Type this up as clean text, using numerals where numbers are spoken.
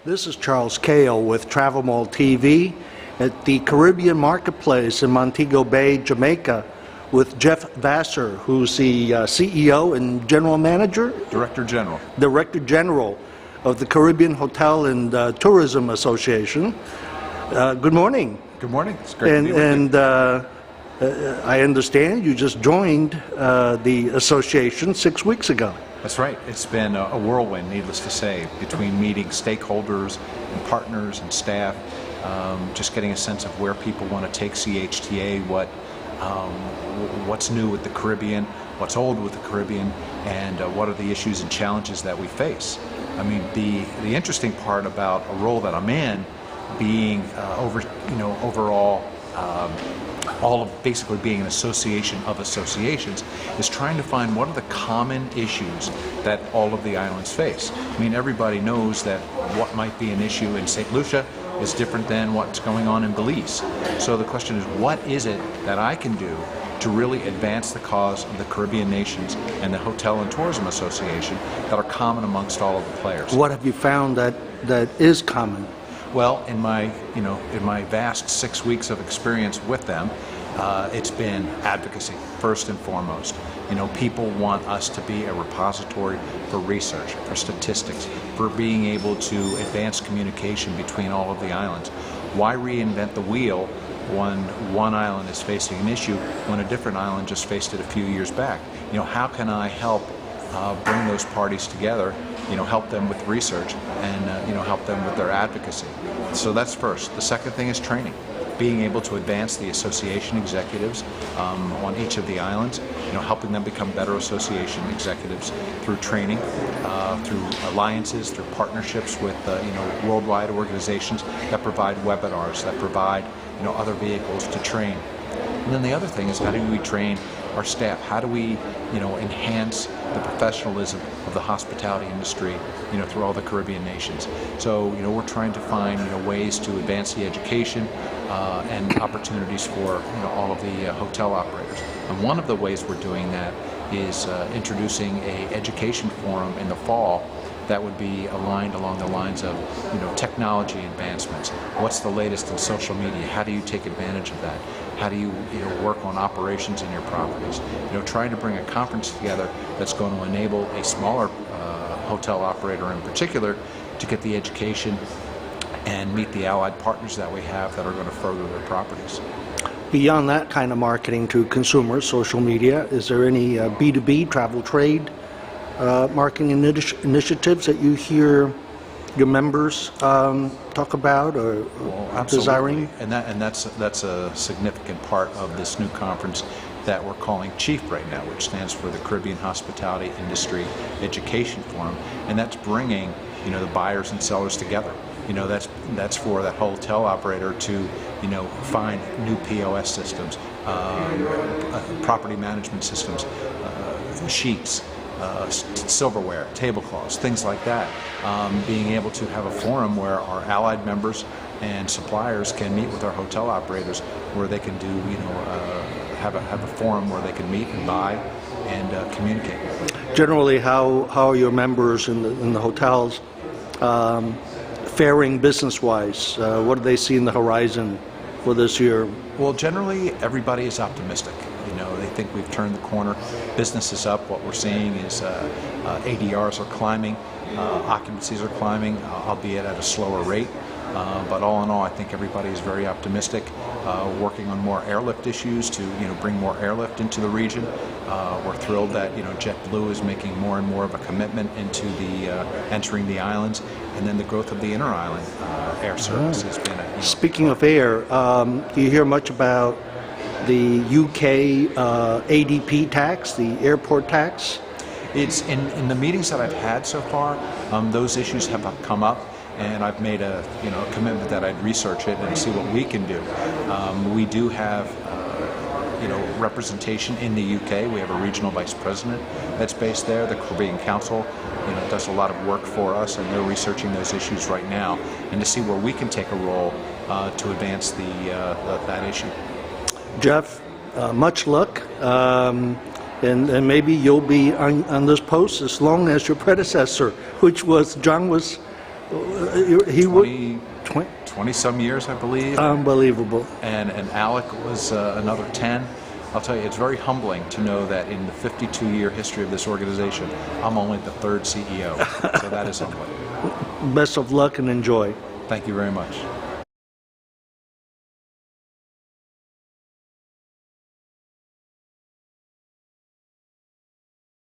This is Charles Cale with TravelMole TV at the Caribbean Marketplace in Montego Bay, Jamaica, with Jeff Vasser, who's the CEO and General Manager? Director General. Director General of the Caribbean Hotel and Tourism Association. Good morning. Good morning. It's great to be with you. And I understand you just joined the association 6 weeks ago. That's right. It's been a whirlwind, needless to say, between meeting stakeholders and partners and staff, just getting a sense of where people want to take CHTA, what's new with the Caribbean, what's old with the Caribbean, and what are the issues and challenges that we face. I mean, the interesting part about a role that I'm in, being overall, all of basically being an association of associations, is trying to find what are the common issues that all of the islands face. I mean, everybody knows that what might be an issue in St. Lucia is different than what's going on in Belize. So the question is, what is it that I can do to really advance the cause of the Caribbean nations and the Hotel and Tourism Association that are common amongst all of the players? What have you found that is common? Well, in my vast 6 weeks of experience with them, it's been advocacy first and foremost. You know, people want us to be a repository for research, for statistics, for being able to advance communication between all of the islands. Why reinvent the wheel when one island is facing an issue when a different island just faced it a few years back? You know, how can I help bring those parties together, help them with research and, help them with their advocacy? So that's first. The second thing is training. Being able to advance the association executives on each of the islands, helping them become better association executives through training, through alliances, through partnerships with worldwide organizations that provide webinars, that provide other vehicles to train. And then the other thing is, how do we train our staff? How do we enhance the professionalism of the hospitality industry through all the Caribbean nations? So we're trying to find ways to advance the education and opportunities for all of the hotel operators. And one of the ways we're doing that is introducing an education forum in the fall that would be aligned along the lines of technology advancements. What's the latest in social media? How do you take advantage of that? How do you work on operations in your properties? Trying to bring a conference together that's going to enable a smaller hotel operator in particular to get the education and meet the allied partners that we have that are going to further their properties. Beyond that kind of marketing to consumers, social media, is there any B2B travel trade marketing initiatives that you hear your members talk about or desiring? And that's a significant part of this new conference that we're calling CHIEF right now, which stands for the Caribbean Hospitality Industry Education Forum, and that's bringing the buyers and sellers together. That's for that hotel operator to find new POS systems, property management systems, sheets, silverware, tablecloths, things like that. Being able to have a forum where our allied members and suppliers can meet with our hotel operators, where they can do have a forum where they can meet and buy and communicate. Generally, how are your members in the hotels faring business-wise? What do they see in the horizon for this year? Well, generally, everybody is optimistic. They think we've turned the corner. Business is up. What we're seeing is ADRs are climbing, occupancies are climbing, albeit at a slower rate. But all in all, I think everybody is very optimistic, working on more airlift issues to bring more airlift into the region. We're thrilled that JetBlue is making more and more of a commitment into the entering the islands, and then the growth of the inter-island air service has been. Speaking of air, do you hear much about the UK ADP tax, the airport tax? It's in the meetings that I've had so far, those issues have come up, and I've made a commitment that I'd research it and see what we can do. We do have representation in the UK. We have a regional vice president that's based there. The Caribbean Council does a lot of work for us, and they're researching those issues right now, and to see where we can take a role to advance that issue. Jeff, much luck, and maybe you'll be on this post as long as your predecessor, which was John was He would 20 some years, I believe. unbelievable. And Alec was another 10. I'll tell you, it's very humbling to know that in the 52-year history of this organization, I'm only the third CEO. So that is humbling. Best of luck and enjoy. Thank you very much.